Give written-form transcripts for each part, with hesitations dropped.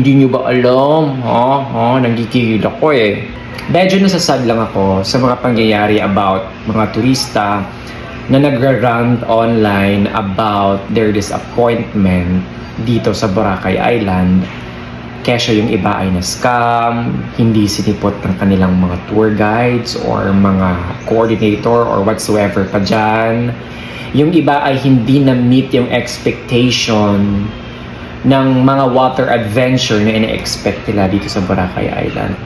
Hindi nyo ba alam? Nanggigigil ako eh. Medyo nasasad lang ako sa mga pangyayari about mga turista na nagra-rant online about their disappointment dito sa Boracay Island. Kesyo yung iba ay na-scam, hindi sinipot ng kanilang mga tour guides or mga coordinator or whatsoever pa dyan. Yung iba ay hindi na-meet yung expectation ng mga water adventure na ina-expect nila dito sa Boracay Island.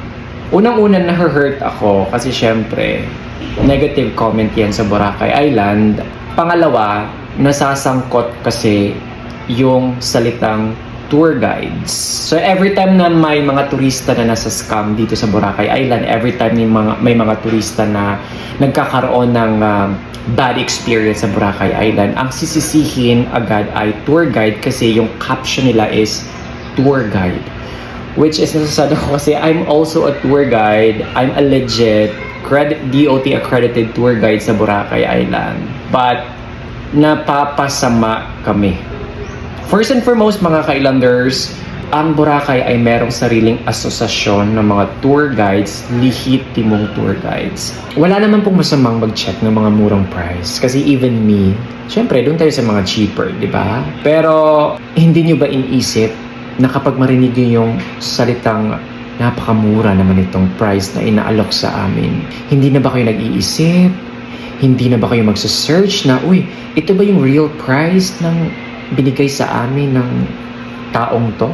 Unang-una na-hurt ako kasi syempre, negative comment yan sa Boracay Island. Pangalawa, nasasangkot kasi yung salitang tour guides. So every time na may mga turista na nasa scam dito sa Boracay Island, every time may mga turista na nagkakaroon ng bad experience sa Boracay Island, ang sisisihin agad ay tour guide kasi yung caption nila is tour guide. Which is nasasad ako kasi I'm also a tour guide. I'm a legit DOT accredited tour guide sa Boracay Island. But napapasama kami. First and foremost, mga ka-islanders, ang Boracay ay merong sariling asosasyon ng mga tour guides, lehitimong tour guides. Wala naman pong masamang mag-check ng mga murang price. Kasi even me, syempre, doon tayo sa mga cheaper, di ba? Pero, hindi nyo ba iniisip na kapag marinig nyo yung salitang napakamura naman itong price na inaalok sa amin, hindi na ba kayo nag-iisip? Hindi na ba kayo magsa-search na, uy, ito ba yung real price ng binigay sa amin ng taong to?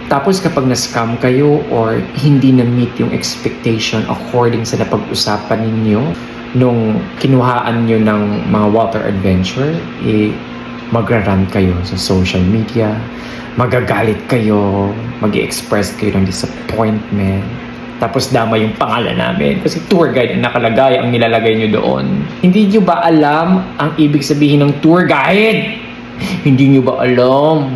Tapos kapag na-scam kayo or hindi na-meet yung expectation according sa napag-usapan ninyo nung kinuhaan nyo ng mga water adventure, magra-rant kayo sa social media, magagalit kayo, mag-i-express kayo ng disappointment, tapos dama yung pangalan namin kasi tour guide ang nakalagay, ang nilalagay nyo doon. Hindi nyo ba alam ang ibig sabihin ng tour guide? Hindi nyo ba alam?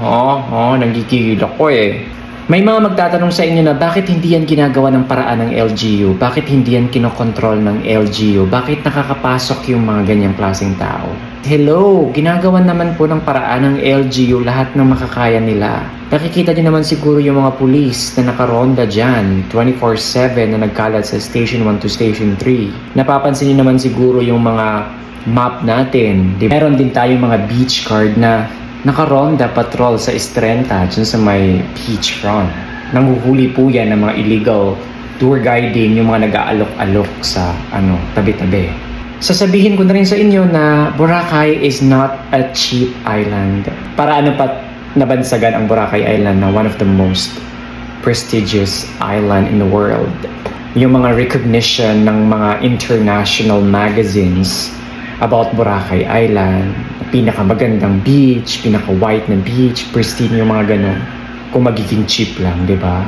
Nanggigigil ako eh. May mga magtatanong sa inyo na bakit hindi yan ginagawa ng paraan ng LGU? Bakit hindi yan kinokontrol ng LGU? Bakit nakakapasok yung mga ganyang klaseng tao? Hello! Ginagawa naman po ng paraan ng LGU lahat ng makakaya nila. Nakikita nyo naman siguro yung mga pulis na nakaronda dyan 24/7 na nagkalat sa Station 1 to Station 3. Napapansin nyo naman siguro yung mga map natin. Meron din tayong mga beach card na nakaronda patrol sa Estrenta dyan sa may beachfront. Nanguhuli po yan ng mga illegal tour guiding, yung mga nag-aalok-alok sa tabi-tabi. Sasabihin ko na rin sa inyo na Boracay is not a cheap island. Para nabansagan ang Boracay Island na one of the most prestigious island in the world. Yung mga recognition ng mga international magazines about Boracay Island, pinakamagandang beach, pinaka-white na beach, pristine yung mga ganun. Kung magiging cheap lang, di ba?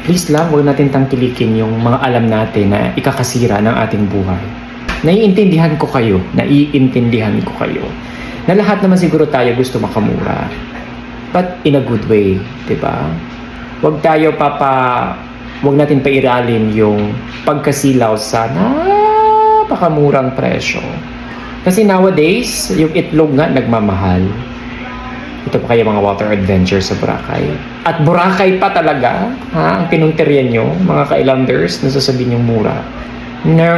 Please lang, huwag natin tangkilikin yung mga alam natin na ikakasira ng ating buhay. Naiintindihan ko kayo na lahat naman siguro tayo gusto makamura. But in a good way, di ba? Huwag natin pairalin yung pagkasilaw sa napakamurang presyo. Kasi nowadays, yung itlog nga nagmamahal. Ito pa kayo mga water adventure sa Boracay. At Boracay pa talaga, ang pinunterian nyo, mga ka-islanders, nasasabihin yung mura. No.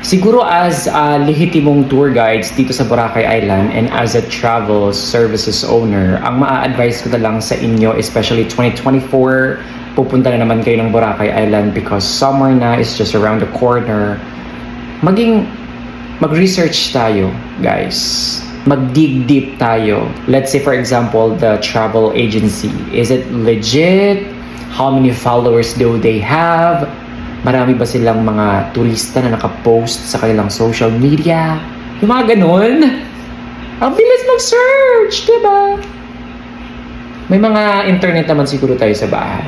Siguro as lehitimong tour guides dito sa Boracay Island and as a travel services owner, ang maa-advise ko na lang sa inyo, especially 2024, pupunta na naman kayo ng Boracay Island because summer na is just around the corner. Mag-research tayo, guys. Mag-dig deep tayo. Let's say, for example, the travel agency. Is it legit? How many followers do they have? Marami ba silang mga turista na nakapost sa kanilang social media? Yung mga ganun. Ang bilis mag-search, diba? May mga internet naman siguro tayo sa bahay.